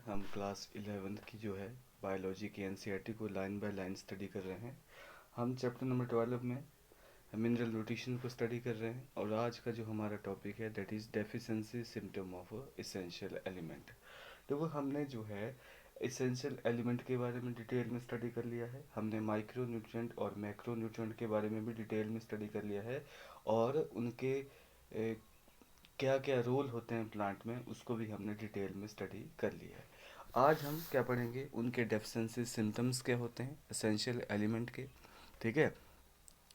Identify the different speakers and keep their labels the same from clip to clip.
Speaker 1: हम class 11th की जो है बायोलॉजी की एनसीईआरटी को लाइन बाय लाइन स्टडी कर रहे हैं। हम चैप्टर नंबर 12 में मिनरल न्यूट्रिशन को स्टडी कर रहे हैं और आज का जो हमारा टॉपिक है that is deficiency symptom of essential element. तो वो हमने जो है इसेंशियल एलिमेंट के बारे में डिटेल में स्टडी कर लिया है। हमने माइक्रो न्यूट्रिएंट और मैक्रो न्यूट्रिएंट के बारे में भी डिटेल में स्टडी कर लिया है और उनके क्या क्या रोल होते हैं प्लांट में उसको भी हमने डिटेल में स्टडी कर लिया है। आज हम क्या पढ़ेंगे, उनके डेफिशिएंसी सिम्टम्स क्या होते हैं एसेंशियल एलिमेंट के। ठीक है,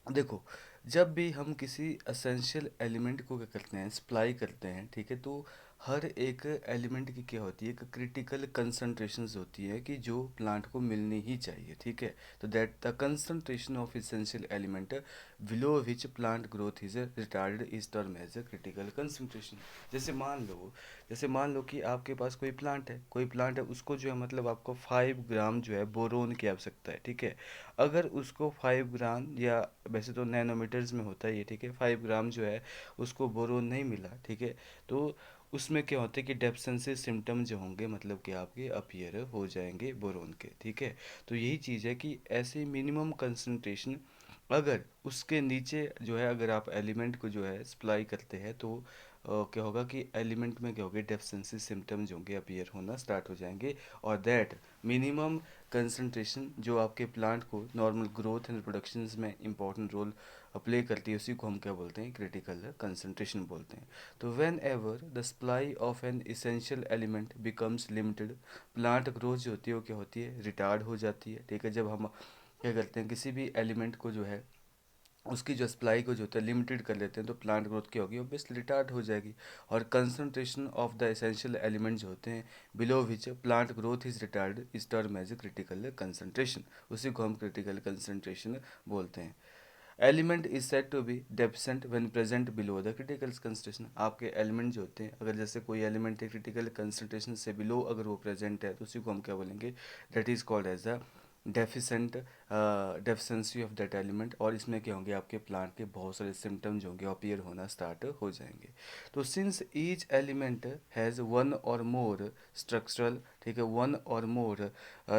Speaker 1: देखो, जब भी हम किसी असेंशियल एलिमेंट को क्या करते हैं, सप्लाई करते हैं, ठीक है, तो हर एक एलिमेंट की क्या होती है, एक क्रिटिकल कंसंट्रेशंस होती है कि जो प्लांट को मिलनी ही चाहिए। ठीक है, तो that the concentration of essential element below which plant growth is retarded is term as a critical concentration. जैसे मान लो कि आपके पास कोई प्लांट है उसको जो है मतलब आपको 5 ग्राम जो है बोरोन की आवश्यकता है। ठीक है, अगर उसको 5 ग्राम, या वैसे तो नैनोमीटर्स में होता है ये, ठीक है, 5 ग्राम जो है उसको बोरोन नहीं मिला, ठीक है, तो उसमें क्या होता है कि डेफिशिएंसी सिम्टम जो होंगे मतलब कि आपके अपीयर हो जाएंगे बोरोन के। ठीक है, तो यही चीज़ है कि ऐसे मिनिमम कंसंट्रेशन अगर उसके नीचे जो है अगर आप एलिमेंट को जो है सप्लाई करते हैं तो क्या होगा कि एलिमेंट में क्या होगा, डेफिशिएंसी सिम्टम्स होंगे अपीयर होना स्टार्ट हो जाएंगे। और दैट मिनिमम कंसंट्रेशन जो आपके प्लांट को नॉर्मल ग्रोथ एंड प्रोडक्शन में इंपॉर्टेंट रोल प्ले करती है उसी को हम क्या बोलते हैं, क्रिटिकल कंसंट्रेशन बोलते हैं। तो when ever the supply of N essential element becomes limited, plant growth जो होती है वो क्या होती है, रिटार्ड हो जाती है। ठीक है, जब हम क्या करते हैं किसी भी एलिमेंट को जो है उसकी जो सप्लाई को जो होता है लिमिटेड कर लेते हैं तो प्लांट ग्रोथ क्या होगी, ऑब्वियसली रिटार्ड हो जाएगी। और concentration of the essential element जो होते हैं below which plant growth is retard is term as a critical concentration, उसी को हम क्रिटिकल कंसंट्रेशन बोलते हैं। Element is set to be deficient when present below the critical concentration. आपके element जो होते हैं अगर जैसे कोई एलिमेंट है क्रिटिकल कंसंट्रेशन से बिलो अगर वो प्रेजेंट है तो उसी को हम क्या बोलेंगे, that is called as the deficient deficiency of that element. और इसमें क्या होंगे, आपके प्लांट के बहुत सारे सिम्टम्स जो होंगे अपीयर होना स्टार्ट हो जाएंगे। तो since each element has one or more structural, ठीक है, one or more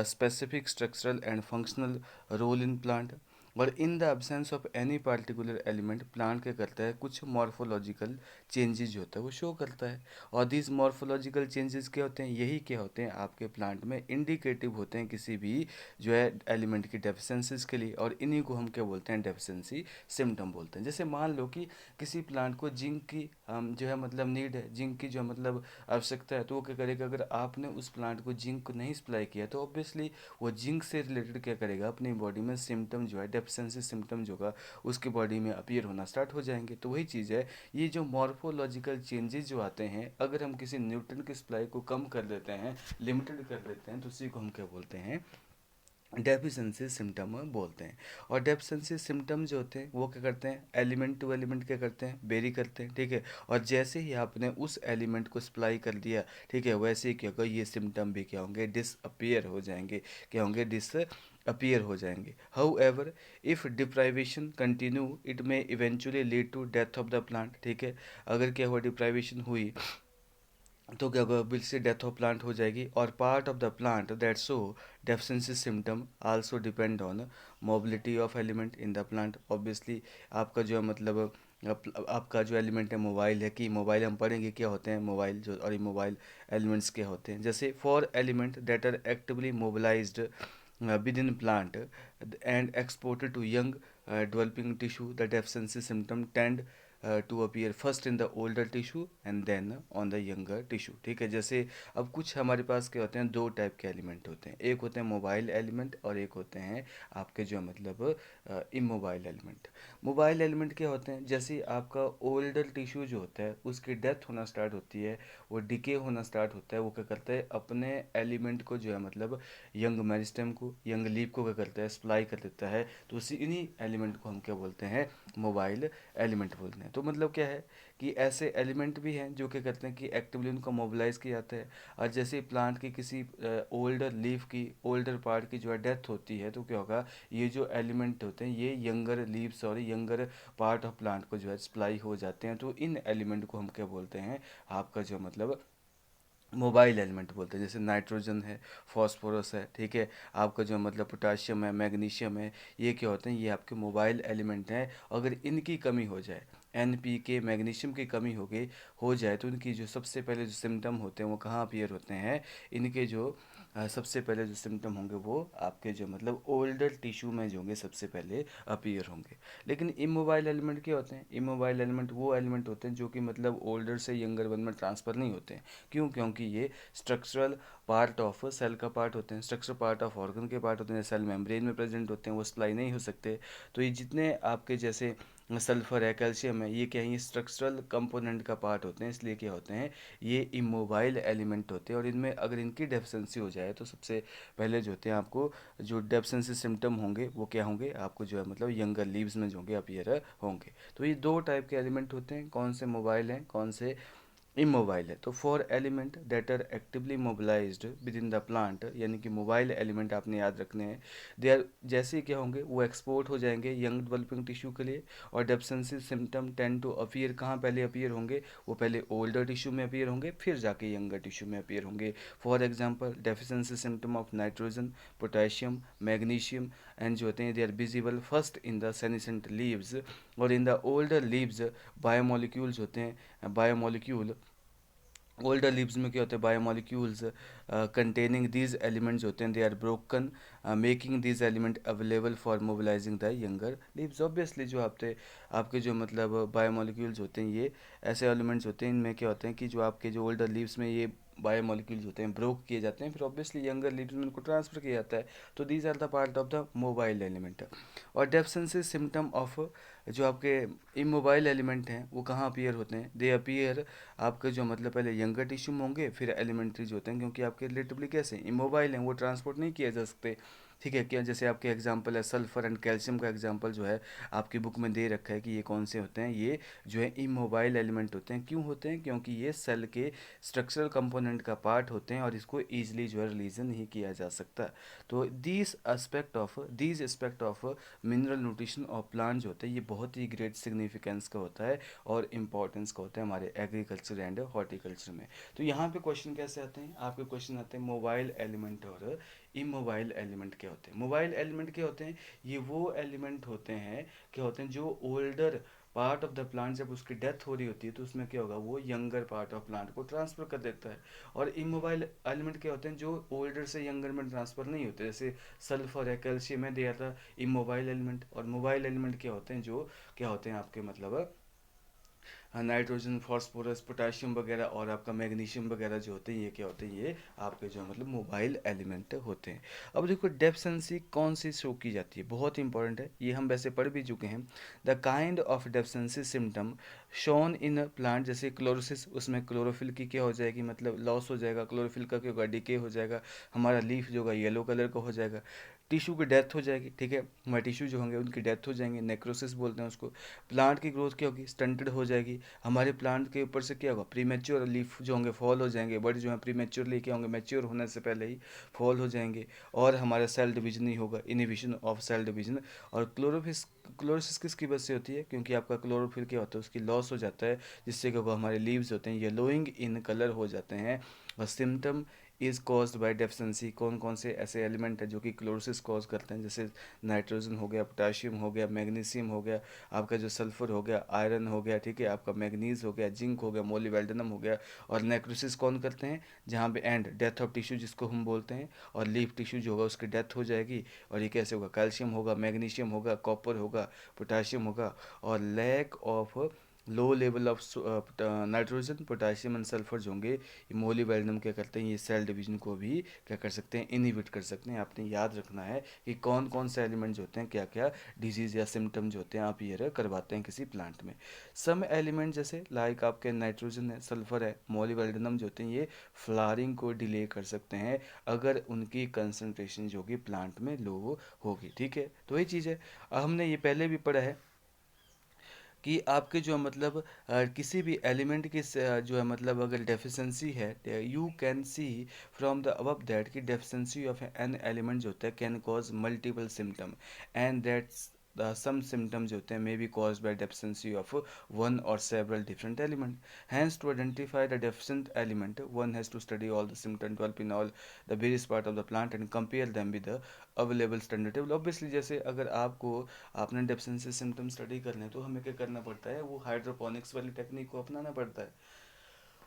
Speaker 1: specific structural and functional role in plant, और in the absence of any particular element plant क्या करता है, कुछ मॉर्फोलॉजिकल चेंजेस जो होता है वो शो करता है। और दिस मॉर्फोलॉजिकल चेंजेस क्या होते हैं, यही क्या होते हैं आपके प्लांट में इंडिकेटिव होते हैं किसी भी जो है एलिमेंट की डेफिशिएंसीज के लिए, और इन्हीं को हम क्या बोलते हैं, डेफिशिएंसी सिम्टम बोलते हैं। जैसे मान लो कि किसी प्लांट को जिंक की जो है मतलब नीड है, जिंक की जो है मतलब आवश्यकता है, तो वो क्या करेगा, अगर आपने उस प्लांट को जिंक को नहीं सप्लाई किया तो ऑब्वियसली वो जिंक से रिलेटेड क्या करेगा, अपनी बॉडी में सिम्टम जो है डेफिशिएंसी सिम्टम जो होगा उसकी बॉडी में अपीयर होना स्टार्ट हो जाएंगे। तो वही चीज़ है, ये जो मॉर्फोलॉजिकल चेंजेस जो आते हैं अगर हम किसी न्यूट्रन की सप्लाई को कम कर देते हैं, लिमिटेड कर देते हैं, तो उसी को हम क्या बोलते हैं, डेफिशिएंसी सिम्टम बोलते हैं। और डेफिशिएंसी सिम्टम जो होते हैं वो क्या करते हैं, एलिमेंट टू एलिमेंट क्या करते हैं, वेरी करते हैं। ठीक है, और जैसे ही आपने उस एलिमेंट को सप्लाई कर दिया, ठीक है, वैसे ही क्या होगा, ये सिम्टम भी क्या होंगे, डिसअपियर हो जाएंगे। क्या होंगे, डिसअपियर हो जाएंगे। However if deprivation continue it may eventually lead to death of the plant. ठीक है, अगर क्या हुआ, डिप्राइवेशन हुई तो क्या होगा, ऑब्वियसली डेथ ऑफ प्लांट हो जाएगी। और part of the plant that show deficiency symptom also depend on mobility of element in the plant. Obviously आपका जो है मतलब आपका जो एलिमेंट है मोबाइल है, कि मोबाइल हम पढ़ेंगे क्या होते हैं मोबाइल जो, और ये मोबाइल एलिमेंट्स क्या होते हैं। जैसे for element that are actively mobilized within plant and exported to young developing tissue, the deficiency symptom tend to appear first in the older tissue and then on the younger tissue। ठीक है, जैसे अब कुछ हमारे पास क्या होते हैं, दो टाइप के एलिमेंट होते हैं, एक होते हैं मोबाइल एलिमेंट और एक होते हैं आपके जो मतलब इमोबाइल एलिमेंट। मोबाइल एलिमेंट क्या होते हैं, जैसे आपका ओल्डर टिश्यू जो होता है उसकी डेथ होना स्टार्ट होती है, वो डिके होना स्टार्ट होता है, वो क्या करता है अपने एलिमेंट को जो है मतलब यंग मेरिस्टेम को, यंग लीफ को क्या करता है, सप्लाई कर देता है। तो उसी इन्हीं एलिमेंट को हम क्या बोलते हैं, मोबाइल एलिमेंट बोलते हैं। तो मतलब क्या है कि ऐसे एलिमेंट भी हैं जो क्या करते हैं कि एक्टिवली उनको मोबिलाइज किया जाता है। और जैसे प्लांट की किसी ओल्डर लीफ की, ओल्डर पार्ट की जो है डेथ होती है तो क्या होगा, ये जो एलिमेंट होते हैं ये यंगर लीव्स और यंगर पार्ट ऑफ प्लांट को जो है सप्लाई हो जाते हैं। तो इन एलिमेंट को हम क्या बोलते हैं, आपका जो मतलब मोबाइल एलिमेंट बोलते हैं, जैसे नाइट्रोजन है, फास्फोरस है, ठीक है, आपका जो मतलब पोटाशियम है, मैग्नीशियम है, ये क्या होते हैं, ये आपके मोबाइल एलिमेंट हैं। अगर इनकी कमी हो जाए, NPK मैग्नीशियम की कमी हो जाए, तो इनकी जो सबसे पहले जो सिम्टम होते हैं वो कहाँ अपीयर होते हैं, इनके जो सबसे पहले जो सिम्टम होंगे वो आपके जो मतलब ओल्डर टिश्यू में जो होंगे सबसे पहले अपीयर होंगे। लेकिन इमोबाइल एलिमेंट क्या होते हैं, इमोबाइल एलिमेंट वो एलिमेंट होते हैं जो कि मतलब ओल्डर से यंगर वन में ट्रांसफ़र नहीं होते हैं। क्यों? क्योंकि ये स्ट्रक्चरल पार्ट ऑफ सेल का पार्ट होते हैं, स्ट्रक्चरल पार्ट ऑफ ऑर्गन के पार्ट होते हैं, सेल मेम्ब्रेन में प्रेजेंट होते हैं, वो सप्लाई नहीं हो सकते। तो ये जितने आपके जैसे सल्फर है, कैल्शियम है, ये क्या है, ये स्ट्रक्चरल कंपोनेंट का पार्ट होते हैं, इसलिए क्या होते हैं, ये इमोबाइल एलिमेंट होते हैं। और इनमें अगर इनकी डेफिशिएंसी हो जाए तो सबसे पहले जो होते हैं आपको जो डेफिशिएंसी सिम्टम होंगे वो क्या होंगे, आपको जो है मतलब यंगर लीव्स में जो होंगे अपीयर होंगे। तो ये दो टाइप के एलिमेंट होते हैं, कौन से मोबाइल हैं, कौन से इमोबाइल है। तो for element that are actively mobilized within the plant, यानी कि मोबाइल एलिमेंट आपने याद रखने हैं, दे आर जैसे क्या होंगे, वो एक्सपोर्ट हो जाएंगे यंग डेवलपिंग टिश्यू के लिए। और deficiency symptom tend to appear, कहाँ पहले अपीयर होंगे, वो पहले ओल्डर टिश्यू में अपीयर होंगे, फिर जाके यंगर टिश्यू में अपीयर होंगे। For example deficiency symptom of nitrogen, potassium, magnesium and जो होते हैं they are visible first in the senescent leaves. और in the older leaves biomolecules होते हैं, बायोमोलिक्यूल ओल्डर लीव्स में क्या होते हैं, बायोमोलिक्यूल्स कंटेनिंग दीज एलिमेंट्स होते हैं, they are broken making these element available for mobilizing the younger leaves. Obviously जो आपके आपके जो मतलब बायोमोलिक्यूल्स होते हैं, ये ऐसे एलिमेंट्स होते हैं, इनमें क्या होते हैं कि जो आपके जो ओल्डर लीव्स में ये बायोमोलिक्यूल्स होते हैं ब्रोक किए जाते हैं, फिर ऑब्वियसली यंगर लीव्स में उनको ट्रांसफर किया जाता है। तो these are the part of the mobile element. और डेफिशिएंसी सिम्टम ऑफ जो आपके इमोबाइल एलिमेंट हैं वो कहाँ अपीयर होते हैं, दे अपीयर आपके जो मतलब पहले यंगर टिश्यू में होंगे, फिर एलिमेंट्री जो होते हैं, क्योंकि आपके रिलेटिवली कैसे इमोबाइल हैं, वो ट्रांसपोर्ट नहीं किए जा सकते। ठीक है, क्या जैसे आपके एग्जांपल है सल्फर एंड कैल्शियम का एग्जांपल जो है आपकी बुक में दे रखा है कि ये कौन से होते हैं, ये जो है इमोबाइल एलिमेंट होते हैं। क्यों होते हैं? क्योंकि ये सेल के स्ट्रक्चरल कंपोनेंट का पार्ट होते हैं और इसको ईजिली जो है रिलीजन नहीं किया जा सकता। तो these aspect of mineral nutrition और प्लांट जो होते हैं, ये बहुत ही ग्रेट सिग्निफिकेंस का होता है और इम्पोर्टेंस का होता है हमारे एग्रीकल्चर एंड हॉर्टिकल्चर में। तो यहाँ पे क्वेश्चन कैसे आते हैं, आपके क्वेश्चन आते हैं मोबाइल एलिमेंट और इमोबाइल एलिमेंट क्या होते हैं। मोबाइल एलिमेंट क्या होते हैं, ये वो एलिमेंट होते हैं, क्या होते हैं, जो older part of the plant जब उसकी डेथ हो रही होती है तो उसमें क्या होगा, वो यंगर पार्ट ऑफ प्लांट को ट्रांसफर कर देता है। और इमोबाइल एलिमेंट क्या होते हैं, जो ओल्डर से यंगर में ट्रांसफर नहीं होते, जैसे सल्फर है, कैल्शियम है, दिया था इमोबाइल एलिमेंट। और मोबाइल एलिमेंट क्या होते हैं, जो क्या होते हैं आपके मतलब नाइट्रोजन, फास्फोरस, पोटाशियम वगैरह और आपका मैग्नीशियम वगैरह जो होते हैं, ये क्या होते हैं, ये आपके जो मतलब मोबाइल एलिमेंट होते हैं। अब देखो डेफिशिएंसी कौन सी शो की जाती है, बहुत इंपॉर्टेंट है, ये हम वैसे पढ़ भी चुके हैं। The kind of deficiency symptom shown in plant, जैसे क्लोरोसिस, उसमें क्लोरोफिल की क्या हो जाएगी, मतलब लॉस हो जाएगा, क्लोरोफिल का क्या होगा, डिके हो जाएगा, हमारा लीफ जो होगा येलो कलर का हो जाएगा, टिश्यू की डेथ हो जाएगी। ठीक है, हमारे टिश्यू जो होंगे उनकी डेथ हो जाएंगे, नेक्रोसिस बोलते हैं उसको। प्लांट की ग्रोथ क्या होगी, स्टंटेड हो जाएगी, हमारे प्लांट के ऊपर से क्या होगा, प्रीमेच्योर लीफ जो होंगे फॉल हो जाएंगे, बड जो है प्रीमेच्योरली क्या होंगे, मैच्योर होने से पहले ही फॉल हो जाएंगे। और हमारा सेल डिवीजन नहीं होगा, इनिबिशन ऑफ सेल डिवीजन। और क्लोरोसिस किसकी वजह से होती है, क्योंकि आपका क्लोरोफिल क्या होता है, उसकी लॉस हो जाता है, जिससे क्या होगा, हमारे लीव्स होते हैं येलोइंग इन कलर हो जाते हैं। और symptom is caused by deficiency, कौन कौन से ऐसे एलिमेंट है जो कि क्लोरोसिस कॉज करते हैं, जैसे नाइट्रोजन हो गया, पोटाशियम हो गया, मैग्नीशियम हो गया, आपका जो सल्फर हो गया, आयरन हो गया, ठीक है, आपका मैग्नीज हो गया, जिंक हो गया, मोलिवेल्डनम हो गया। और नेक्रोसिस कौन करते हैं, जहाँ पे एंड डेथ ऑफ टिश्यू जिसको हम बोलते हैं, और लीफ टिश्यू जो होगा उसकी डेथ हो जाएगी। और ये कैसे होगा, कैल्शियम होगा, मैग्नीशियम होगा, कॉपर होगा, पोटाशियम होगा। और lack of low level of nitrogen, potassium and sulphur जो होंगे, ये मोलिबेल्डनम क्या करते हैं, ये सेल डिवीजन को भी क्या कर सकते हैं, इनहिबिट कर सकते हैं। आपने याद रखना है कि कौन कौन से एलिमेंट्स होते हैं, क्या क्या डिजीज़ या सिम्टम जो होते हैं आप ये करवाते हैं किसी प्लांट में। सम एलिमेंट जैसे लाइक आपके नाइट्रोजन है, सल्फर है, मोलिबेल्डनम जो होते हैं, ये फ्लावरिंग को डिले कर सकते हैं अगर उनकी कंसनट्रेशन जो होगी प्लांट में लो होगी। ठीक है, तो ये चीज़ है, हमने ये पहले भी पढ़ा है कि आपके जो मतलब किसी भी एलिमेंट की जो है मतलब अगर डेफिशिएंसी है, you can see from the above that कि डेफिशिएंसी ऑफ एन एलिमेंट जो होता है can cause multiple symptom and that's some symptoms जो होते हैं may be caused by deficiency of one or several different element. Hence, to identify the deficient element, one has to study all the symptoms developed in all the various part of the plant and compare them with the available standard table. Obviously जैसे अगर आपको आपने deficiency symptom study करने हैं तो हमें क्या करना पड़ता है, वो हाइड्रोपोनिक्स वाली टेक्निक को अपनाना पड़ता है.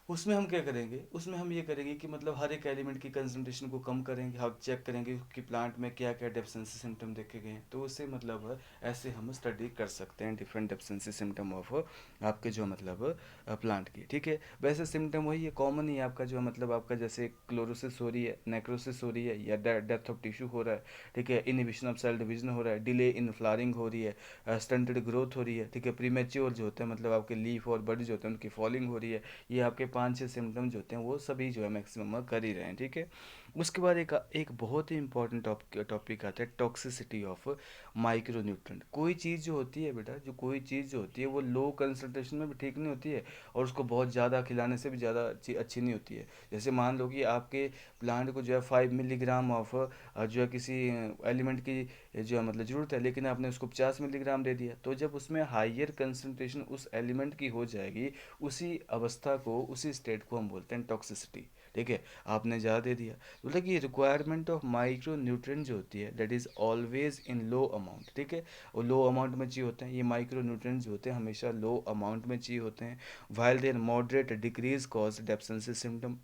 Speaker 1: उसमें हम क्या करेंगे, उसमें हम ये करेंगे कि मतलब हर एक एलिमेंट की कंसंट्रेशन को कम करेंगे, हम चेक करेंगे कि प्लांट में क्या क्या डेफिशिएंसी सिम्टम देखे गए हैं. तो उससे मतलब ऐसे हम स्टडी कर सकते हैं डिफरेंट डेफिशिएंसी सिम्टम ऑफ आपके जो मतलब प्लांट की. ठीक है, वैसे सिम्टम वही है, कॉमन ही है आपका जो मतलब आपका जैसे क्लोरोसिस हो रही है, नेक्रोसिस हो रही है, या डेथ ऑफ टिश्यू हो रहा है. ठीक है, इनहिबिशन ऑफ सेल डिवीजन हो रहा है, डिले इन फ्लावरिंग हो रही है, स्टंटेड ग्रोथ हो रही है. ठीक है, प्रीमेच्योर जो होते हैं मतलब आपके लीफ और बड जो होते हैं उनकी फॉलिंग हो रही है. ये आपके 5-6 सिम्टम्स होते हैं, वो सभी जो है मैक्सिमम कर ही रहे हैं. ठीक है, उसके बाद एक एक बहुत ही इंपॉर्टेंट टॉपिक आता है टॉक्सिसिटी ऑफ माइक्रोन्यूट्रेंट. कोई चीज़ जो होती है बेटा, जो कोई चीज़ जो होती है वो लो कंसंट्रेशन में भी ठीक नहीं होती है और उसको बहुत ज़्यादा खिलाने से भी ज़्यादा अच्छी नहीं होती है. जैसे मान लो कि आपके प्लांट को जो है 5 मिलीग्राम ऑफ जो है किसी एलिमेंट की जो है मतलब ज़रूरत है, लेकिन आपने उसको 50 मिलीग्राम दे दिया, तो जब उसमें हाइयर कंसंट्रेशन उस एलिमेंट की हो जाएगी, उसी अवस्था को, उसी स्टेट को हम बोलते हैं टॉक्सिसिटी. ठीक है, आपने ज़्यादा दे दिया. तो मतलब कि रिक्वायरमेंट ऑफ माइक्रो न्यूट्रिएंट जो होती है that is always in low amount. ठीक है, वो लो अमाउंट में चाहिए होते हैं. ये माइक्रो न्यूट्रिएंट जो होते हैं हमेशा लो अमाउंट में चाहिए होते हैं. While their moderate decrease cause deficiency symptom.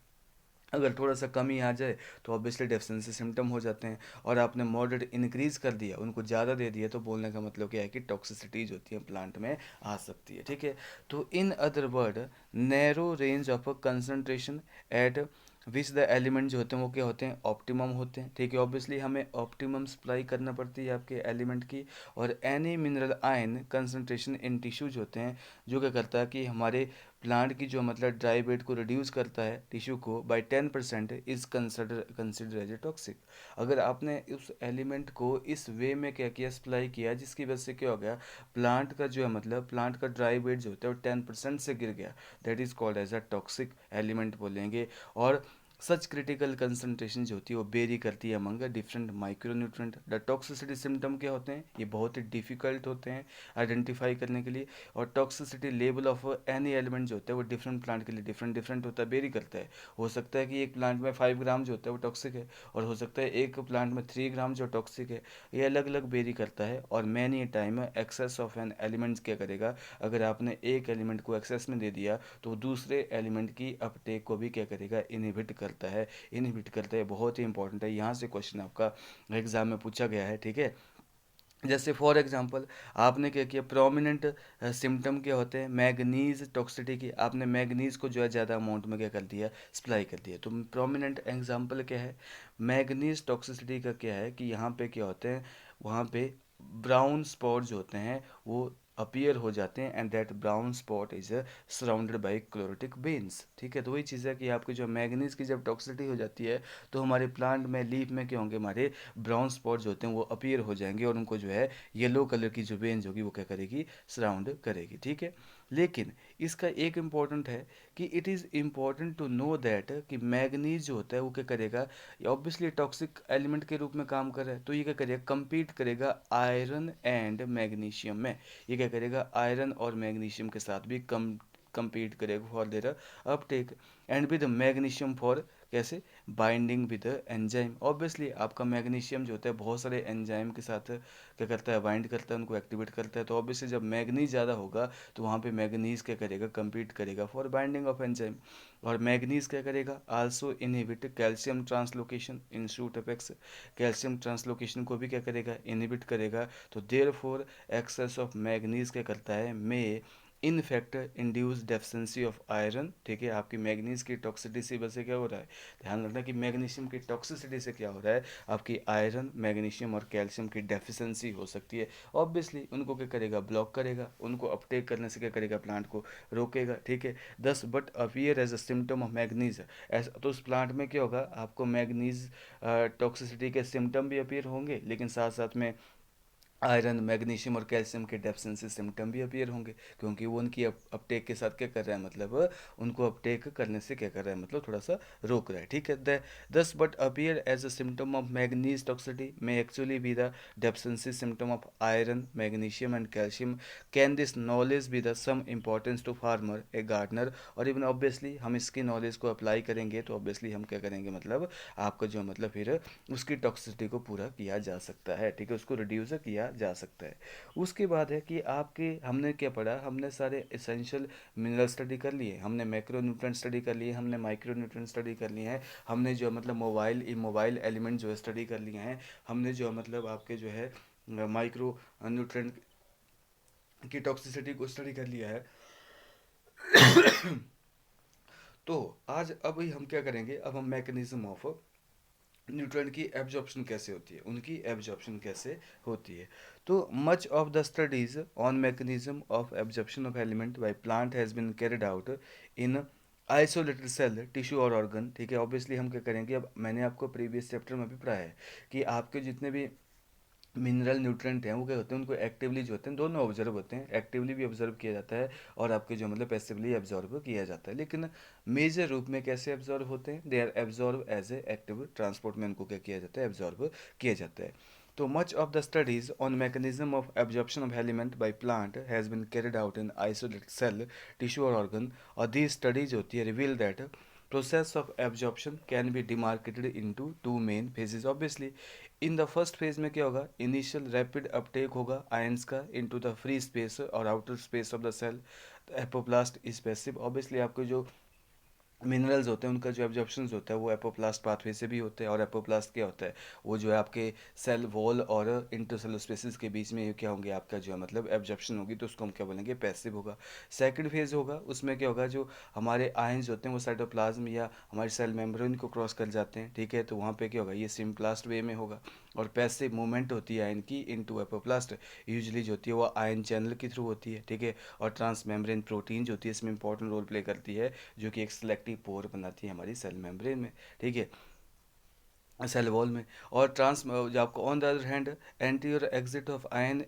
Speaker 1: अगर थोड़ा सा कमी आ जाए तो ऑब्वियसली डेफिशिएंसी सिम्टम हो जाते हैं. और आपने मॉडरेट इंक्रीज कर दिया, उनको ज़्यादा दे दिया, तो बोलने का मतलब क्या है कि टॉक्सिसिटीज होती है प्लांट में आ सकती है. ठीक है, तो in other word narrow range of concentration eight which the element जो होते हैं वो क्या होते हैं, ऑप्टिमम होते हैं. ठीक है, ऑब्वियसली हमें ऑप्टिमम सप्लाई करना पड़ती है आपके एलिमेंट की. और any mineral ion concentration in tissues होते हैं जो क्या करता है कि हमारे प्लांट की जो मतलब ड्राई वेट को रिड्यूस करता है टिश्यू को by 10% is consider as a toxic. अगर आपने उस एलिमेंट को इस वे में क्या किया, सप्लाई किया, जिसकी वजह से क्या हो गया, प्लांट का जो है मतलब प्लांट का ड्राई वेट जो होता है वो 10% से गिर गया, that is called as a toxic element बोलेंगे. और सच क्रिटिकल कंसंट्रेशन जो होती है वो वेरी करती है among different micronutrient. The toxicity symptom क्या होते हैं, ये बहुत ही डिफिकल्ट होते हैं आइडेंटिफाई करने के लिए. और toxicity level of any element जो होता है वो डिफरेंट प्लांट के लिए डिफरेंट डिफरेंट होता है, वेरी करता है. हो सकता है कि एक प्लांट में 5 ग्राम जो होता है वो टॉक्सिक है, और हो सकता है एक प्लांट में 3 ग्राम जो टॉक्सिक है. ये अलग अलग वेरी करता है. और many time excess of an elements क्या करेगा, अगर आपने एक एलिमेंट को एक्सेस में दे दिया तो दूसरे एलिमेंट की अपटेक को भी क्या करेगा, इनहिबिट करता है. इनहिबिट करता है, बहुत ही इंपॉर्टेंट है, यहाँ से क्वेश्चन आपका एग्जाम में पूछा गया है. ठीक है, जैसे फॉर एग्जांपल आपने क्या किया, प्रोमिनेंट सिम्टम क्या होते हैं, मैग्नीज टॉक्सिटी की. आपने मैग्नीज को जो है ज़्यादा अमाउंट में क्या कर दिया, सप्लाई कर दिया. तो प्रोमिनेंट एग्जांपल क्या है, मैग्नीज टॉक्सिसिटी का क्या है कि यहाँ पे क्या होते हैं, वहाँ पे ब्राउन स्पॉट जो होते हैं वो अपीयर हो जाते हैं, and that brown spot is surrounded by chlorotic बेन्स. ठीक है, तो वही चीज़ है कि आपकी जो मैग्नीज की जब टॉक्सिसिटी हो जाती है तो हमारे प्लांट में, लीफ में क्या होंगे, हमारे ब्राउन स्पॉट जो होते हैं वो अपीयर हो जाएंगे, और उनको जो है येलो कलर की जो वेन्स होगी वो क्या करेगी, सराउंड करेगी. ठीक है, लेकिन इसका एक इम्पॉर्टेंट है कि it is important to know that कि मैग्नीज जो होता है वो क्या करेगा, ऑब्वियसली टॉक्सिक एलिमेंट के रूप में काम कर रहा है, तो ये क्या करेगा, compete करेगा आयरन एंड मैग्नीशियम में. ये क्या करेगा, आयरन और मैग्नीशियम के साथ भी compete करेगा for their Uptake, and with magnesium for कैसे, बाइंडिंग विद एंजाइम. ऑब्वियसली आपका मैग्नीशियम जो होता है बहुत सारे एंजाइम के साथ क्या करता है, बाइंड करता है, उनको एक्टिवेट करता है. तो ऑब्वियसली जब मैग्नीज ज़्यादा होगा तो वहाँ पे मैग्नीज क्या करेगा, compete करेगा फॉर बाइंडिंग ऑफ एंजाइम. और मैग्नीज क्या करेगा, also inhibit calcium translocation in shoot apex. Calcium translocation को भी क्या करेगा, इनहिबिट करेगा. तो therefore excess of manganese क्या करता है, may in fact induce deficiency of iron. ठीक है, आपकी मैग्नीज की टॉक्सिसिटी से वजह से क्या हो रहा है, ध्यान रखना कि मैग्नीशियम की टॉक्सिसिटी से क्या हो रहा है, आपकी आयरन, मैग्नीशियम और कैल्शियम की डेफिशिएंसी हो सकती है. ऑब्वियसली उनको क्या करेगा, ब्लॉक करेगा, उनको अपटेक करने से क्या करेगा, प्लांट को रोकेगा. ठीक है, thus what appear as a symptom of manganese. ऐसा तो उस प्लांट में क्या होगा, आपको मैग्नीज टॉक्सिसिटी के सिम्टम भी अपियर होंगे, लेकिन साथ साथ में आयरन, मैग्नीशियम और कैल्शियम के डेफिशिएंसी सिम्टम भी अपीयर होंगे, क्योंकि वो उनकी अपटेक के साथ क्या कर रहा है, मतलब उनको अपटेक करने से क्या कर रहा है, मतलब थोड़ा सा रोक रहा है, ठीक है। Thus what appear as a symptom of manganese toxicity may actually be the deficiency symptom of iron, magnesium and calcium. Can this knowledge be the some importance to farmer, a gardener, और even obviously हम इसकी knowledge को apply करेंगे तो obviously हम क्या करेंगे, मतलब आपका जो मतलब फिर उसकी टॉक्सिसिटी को पूरा किया जा सकता है, ठीक है, उसको रिड्यूस किया जा सकता है। उसके बाद है कि आपके हमने क्या पढ़ा, हमने सारे एसेंशियल मिनरल स्टडी कर लिए, हमने मैक्रो न्यूट्रिएंट स्टडी कर लिए, हमने माइक्रो न्यूट्रिएंट स्टडी कर लिए हैं, हमने जो मतलब मोबाइल एलिमेंट जो है स्टडी कर लिए हैं, हमने जो मतलब आपके जो है माइक्रो न्यूट्रिएंट की टॉक्सिसिटी को स्टडी कर लिया है। तो आज अब हम क्या करेंगे, अब हम मैकेनिज्म ऑफ न्यूट्रॉन की एब्जॉर्प्शन कैसे होती है, उनकी एब्जॉर्प्शन कैसे होती है। तो much of the studies on mechanism of absorption of element by plant has been carried out in isolated cell tissue और ऑर्गन, ठीक है। ऑब्वियसली हम क्या करेंगे, अब मैंने आपको प्रीवियस चैप्टर में भी पढ़ा है कि आपके जितने भी मिनरल न्यूट्रिएंट हैं वो क्या होते हैं, उनको एक्टिवली जो होते हैं दोनों ऑब्जर्व होते हैं, एक्टिवली भी ऑब्जर्व किया जाता है और आपके जो मतलब पैसिवली एब्जॉर्व किया जाता है। लेकिन मेजर रूप में कैसे एब्जॉर्व होते हैं, they are absorb as a active transport में उनको क्या किया जाता है, एब्जॉर्व किया जाता है। तो much of the studies on mechanism of absorption of element by plant has been carried out in isolated cell tissue और ऑर्गन, और दी स्टडीज होती है reveal that process of absorption can be demarcated into two main phases. Obviously in the first phase में क्या होगा, initial rapid uptake होगा ions का into the free space और outer space of the cell. Apoplast is passive, obviously आपके जो minerals होते हैं उनका जो एब्जॉर्प्शन होता है वो एपोप्लास्ट पाथवे से भी होते हैं, और एपोप्लास्ट क्या होता है, वो जो है आपके सेल वॉल और इंटरसेलुलर स्पेसिस के बीच में ये क्या होंगे, आपका जो है मतलब एब्जॉर्प्शन होगी, तो उसको हम क्या बोलेंगे, पैसिव होगा। सेकंड फेज होगा, उसमें क्या होगा, जो हमारे आयंस होते हैं वो साइटोप्लाज्म या हमारे सेल मेम्ब्रेन को क्रॉस कर जाते हैं, ठीक है, तो वहाँ पे क्या होगा, ये सिम्प्लास्ट वे में होगा। और पैसिव मूवमेंट होती है आयन की इनटू एपोप्लास्ट, यूजली जो होती है वो आयन चैनल के थ्रू होती है, ठीक है। और ट्रांस मेम्ब्रेन प्रोटीन जो होती है इसमें इंपॉर्टेंट रोल प्ले करती है, जो कि एक सिलेक्टिव पोर बनाती है हमारी सेल मेम्ब्रेन में, ठीक है, सेल वॉल में। और ट्रांस जो आपको on the other hand entry or exit of ion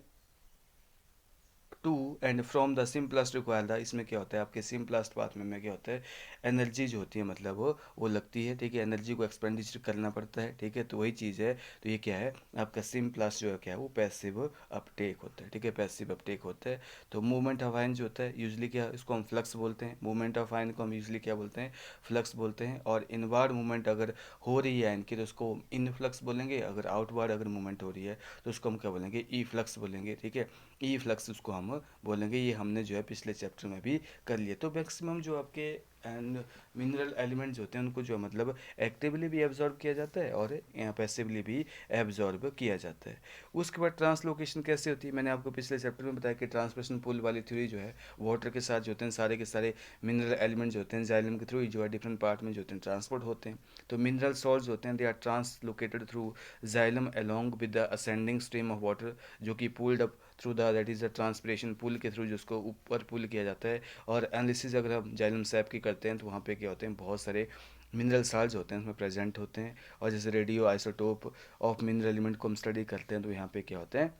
Speaker 1: to and from the symplast require the, इसमें क्या होता है, आपके सिम्प्लास्ट पाथ में क्या होता है, एनर्जी जो होती है मतलब वो लगती है, ठीक है, एनर्जी को एक्सपेंडिचर करना पड़ता है, ठीक है, तो वही चीज़ है। तो ये क्या है, आपका सिम्प्लास्ट जो है क्या है, वो पैसिव अपटेक होता है, ठीक है, पैसिव अपटेक होता है। तो मूवमेंट ऑफ आयन जो होता है यूजली क्या, इसको हम फ्लक्स बोलते हैं, मूवमेंट ऑफ आयन को हम यूजली क्या बोलते हैं, फ्लक्स बोलते हैं। और इनवार्ड मूवमेंट अगर हो रही है आयन की तो उसको इन फ्लक्स बोलेंगे, अगर आउटवार्ड अगर मूवमेंट हो रही है तो उसको हम क्या बोलेंगे, ई फ्लक्स बोलेंगे, ठीक है, ई फ्लक्स उसको हम बोलेंगे। ये हमने जो है पिछले चैप्टर में भी कर लिए। तो मैक्सिमम जो आपके एंड मिनरल एलिमेंट्स होते हैं उनको जो मतलब एक्टिवली भी एब्जॉर्ब किया जाता है और यहाँ पैसिवली भी एब्जॉर्ब किया जाता है। उसके बाद ट्रांसलोकेशन कैसे होती है, मैंने आपको पिछले चैप्टर में बताया कि ट्रांसमिशन पुल वाली थ्योरी जो है, वाटर के साथ जो होते हैं सारे के सारे मिनरल एलिमेंट्स जो होते हैं जाइलम के थ्रू जो है डिफरेंट पार्ट में जो होते हैं ट्रांसपोर्ट होते हैं। तो मिनरल सॉल्ट्स होते हैं, they are translocated through xylem along with the ascending stream of water, जो कि pulled up through the that is the transpiration pull के थ्रू जिसको ऊपर पुल किया जाता है। और एनालिसिस अगर हम जाइलम सैप की करते हैं तो वहाँ पे क्या होते हैं, बहुत सारे मिनरल साल्ट्स होते हैं उसमें प्रेजेंट होते हैं। और जैसे radio isotope of mineral element को हम स्टडी करते हैं तो यहाँ पे क्या होते हैं,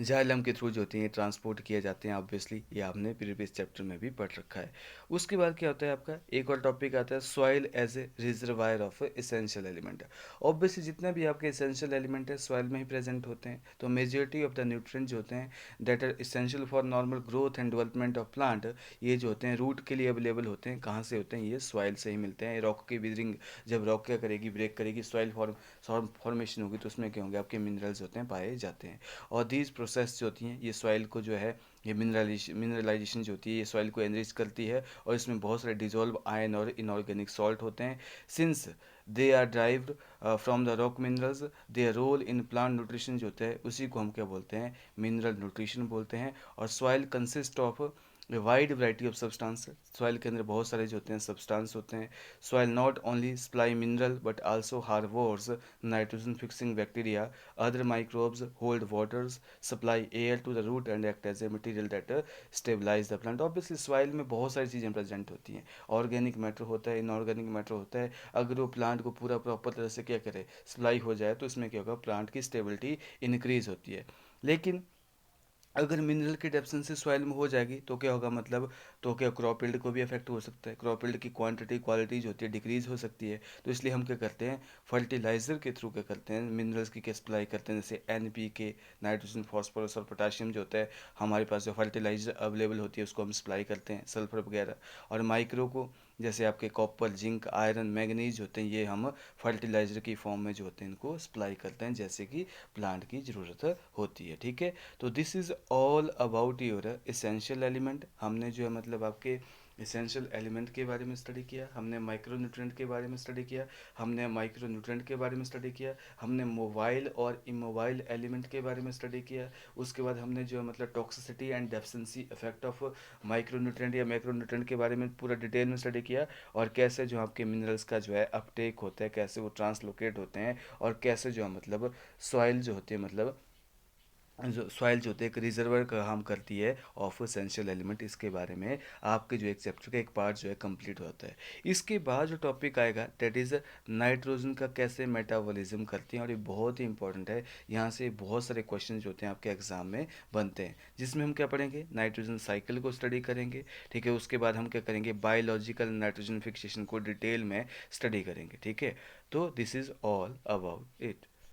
Speaker 1: जाइलम के थ्रू जो होती हैं ट्रांसपोर्ट किए जाते हैं, ऑब्वियसली ये आपने प्रीवियस चैप्टर में भी पढ़ रखा है। उसके बाद क्या होता है, आपका एक और टॉपिक आता है soil as a reservoir of essential element. Obviously जितने भी आपके एसेंशियल एलिमेंट है सॉइल में ही प्रेजेंट होते हैं, तो मेजॉरिटी ऑफ द न्यूट्रिएंट जो होते हैं that are essential for normal growth and development of plant, ये जो होते हैं रूट के लिए अवेलेबल होते हैं, कहाँ से होते हैं, ये सॉइल से ही मिलते हैं। रॉक की विदरिंग, जब रॉक क्या करेगी, ब्रेक करेगी, सॉइल फॉर्मेशन होगी, तो उसमें क्या होंगे, आपके मिनरल्स होते हैं पाए जाते हैं। और दीज प्रोसेस जो होती हैं ये सॉइल को जो है, ये मिनरलाइजेशन जो होती है ये सॉइल को एनरिच करती है, और इसमें बहुत सारे डिजोल्व आयन और इनऑर्गेनिक सॉल्ट होते हैं। Since they are derived from the rock minerals, their role in plant nutrition जो होता है उसी को हम क्या बोलते हैं, मिनरल न्यूट्रिशन बोलते हैं। और soil consist of wide variety of substance, soil के अंदर बहुत सारे जो होते हैं सब्सटेंस होते हैं। Soil not only supply mineral but also harbours nitrogen fixing bacteria, other microbes, hold waters, supply air to the root and act as a material that stabilise the plant. Obviously soil में बहुत सारी चीज़ें present होती हैं, organic matter होता है, inorganic matter होता है। अगर वो प्लांट को पूरा प्रॉपर तरह से क्या करे, सप्लाई हो जाए, तो इसमें क्या होगा, प्लांट की स्टेबिलिटी इंक्रीज होती है। लेकिन अगर मिनरल की डेफिशिएंसी सॉइल में हो जाएगी तो क्या होगा, मतलब तो क्या क्रॉप यील्ड को भी अफेक्ट हो सकता है, क्रॉप यील्ड की क्वांटिटी क्वालिटी जो होती है डिक्रीज हो सकती है। तो इसलिए हम क्या करते हैं, फर्टिलाइजर के थ्रू क्या करते हैं, मिनरल्स की क्या सप्लाई करते हैं, जैसे NPK, नाइट्रोजन, फॉस्फोरस और पोटाशियम जो होता है, हमारे पास जो फर्टिलाइजर अवेलेबल होती है उसको हम सप्लाई करते हैं, सल्फर वगैरह। और माइक्रो को, जैसे आपके कॉपर, जिंक, आयरन, मैग्नीज होते हैं, ये हम फर्टिलाइजर की फॉर्म में जो होते हैं इनको सप्लाई करते हैं, जैसे कि प्लांट की ज़रूरत होती है। ठीक है, तो this is all about your essential element. हमने जो है मतलब आपके इसेंशियल एलिमेंट के बारे में स्टडी किया, हमने माइक्रो न्यूट्रिएंट के बारे में स्टडी किया, हमने माइक्रो न्यूट्रिएंट के बारे में स्टडी किया, हमने मोबाइल और इमोबाइल एलिमेंट के बारे में स्टडी किया। उसके बाद हमने जो है मतलब toxicity and deficiency effect of micro nutrient या मैक्रो न्यूट्रिएंट के बारे में पूरा डिटेल में स्टडी किया, और कैसे जो आपके मिनरल्स का जो है अपटेक होता है, कैसे वो ट्रांसलोकेट होते हैं, और कैसे जो है मतलब सॉइल जो होती है, मतलब जो सॉइल जो होती है एक रिजर्वर का काम करती है ऑफ एसेंशियल एलिमेंट। इसके बारे में आपके जो एक चैप्टर का एक पार्ट जो है कंप्लीट होता है। इसके बाद जो टॉपिक आएगा दैट इज़ नाइट्रोजन का कैसे मेटाबॉलिज्म करती हैं, और ये बहुत ही इंपॉर्टेंट है। यहाँ से बहुत सारे क्वेश्चन जो होते हैं आपके एग्जाम में बनते हैं, जिसमें हम क्या पढ़ेंगे, नाइट्रोजन साइकिल को स्टडी करेंगे। ठीक है, उसके बाद हम क्या करेंगे, बायोलॉजिकल नाइट्रोजन फिक्सेशन को डिटेल में स्टडी करेंगे। ठीक है, तो this is all about it.